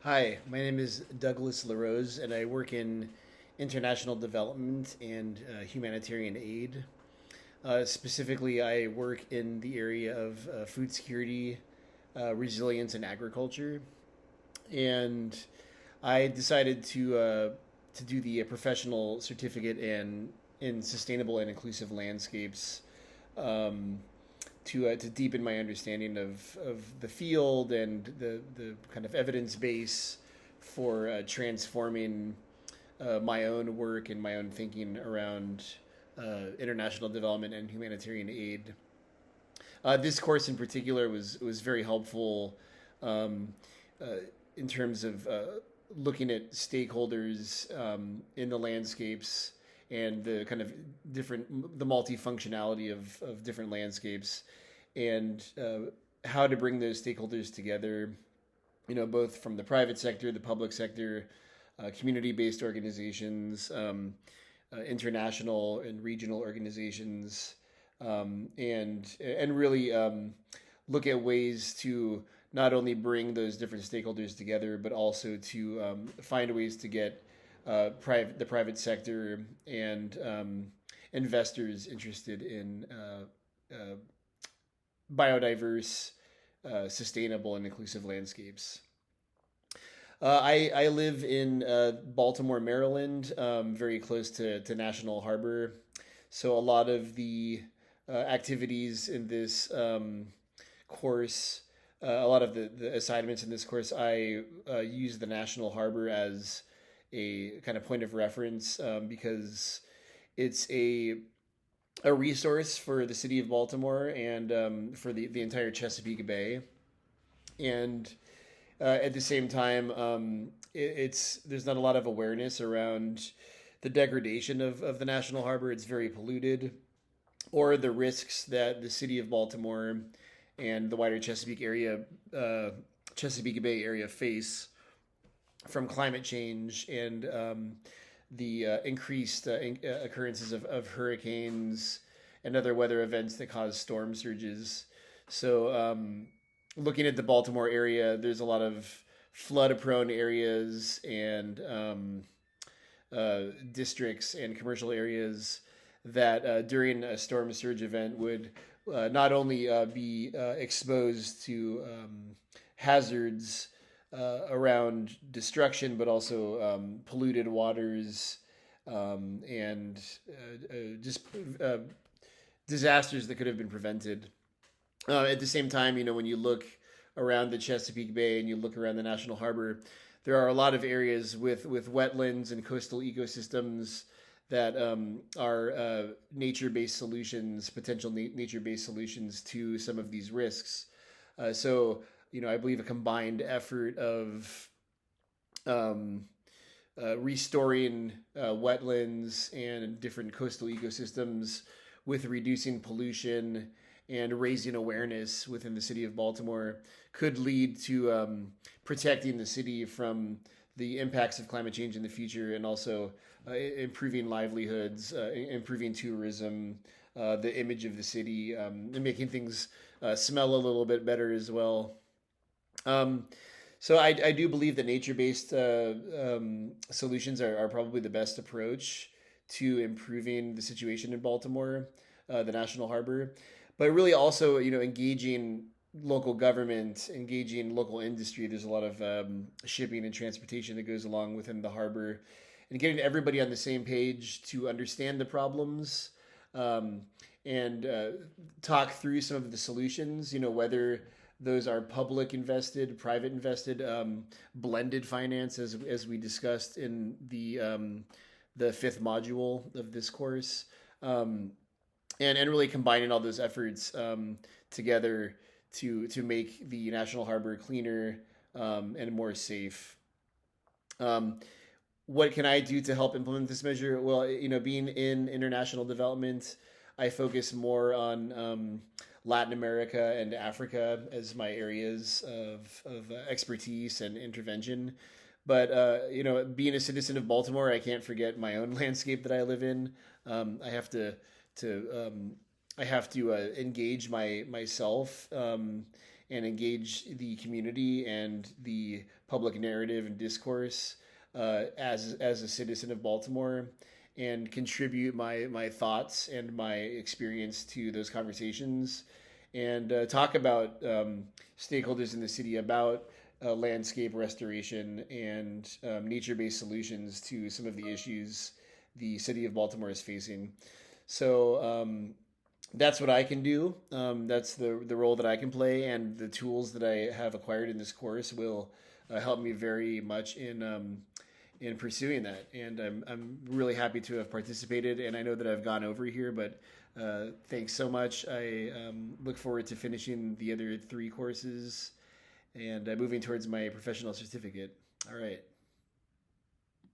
Hi, my name is Douglas LaRose, and I work in international development and humanitarian aid. Specifically, I work in the area of food security, resilience, and agriculture. And I decided to do the professional certificate in sustainable and inclusive landscapes, um, to deepen my understanding of the field and the kind of evidence base for transforming my own work and my own thinking around international development and humanitarian aid. This course in particular was very helpful um, uh, in terms of looking at stakeholders in the landscapes and the kind of the multifunctionality of different landscapes and how to bring those stakeholders together, both from the private sector, the public sector, community-based organizations, international and regional organizations, and really look at ways to not only bring those different stakeholders together, but also to find ways to get the private sector and investors interested in biodiverse, sustainable, and inclusive landscapes. I live in Baltimore, Maryland, very close to National Harbor. So a lot of the activities in this course, a lot of the assignments in this course, I use the National Harbor as a kind of point of reference because it's a resource for the city of Baltimore and for the entire Chesapeake Bay. And at the same time, it's there's not a lot of awareness around the degradation of the National Harbor. It's very polluted, or the risks that the city of Baltimore and the wider Chesapeake Bay area face from climate change and the increased occurrences of hurricanes and other weather events that cause storm surges. So, looking at the Baltimore area, there's a lot of flood-prone areas and districts and commercial areas that during a storm surge event would not only be exposed to hazards around destruction, but also polluted waters and just disasters that could have been prevented. At the same time, when you look around the Chesapeake Bay and you look around the National Harbor, there are a lot of areas with wetlands and coastal ecosystems that are nature-based solutions, potential nature-based solutions to some of these risks. So, I believe a combined effort of um, restoring wetlands and different coastal ecosystems with reducing pollution and raising awareness within the city of Baltimore could lead to protecting the city from the impacts of climate change in the future and also improving livelihoods, improving tourism, the image of the city, and making things smell a little bit better as well. Um, so I do believe that nature-based solutions are probably the best approach to improving the situation in Baltimore, the National Harbor, but really also engaging local government, engaging local industry. There's a lot of shipping and transportation that goes along within the harbor, and getting everybody on the same page to understand the problems um, and talk through some of the solutions. Whether those are public invested, private invested, blended finance, as we discussed in the fifth module of this course, and really combining all those efforts together to make the National Harbor cleaner and more safe. Um, what can I do to help implement this measure? Well, being in international development, I focus more on Latin America and Africa as my areas of expertise and intervention. But being a citizen of Baltimore, I can't forget my own landscape that I live in. I have to I have to engage myself and engage the community and the public narrative and discourse as a citizen of Baltimore, and contribute my thoughts and my experience to those conversations, and talk about stakeholders in the city about landscape restoration and nature-based solutions to some of the issues the city of Baltimore is facing. So that's what I can do. That's the role that I can play, and the tools that I have acquired in this course will help me very much in pursuing that. And I'm really happy to have participated. And I know that I've gone over here, but thanks so much. I look forward to finishing the other 3 courses and moving towards my professional certificate. All right.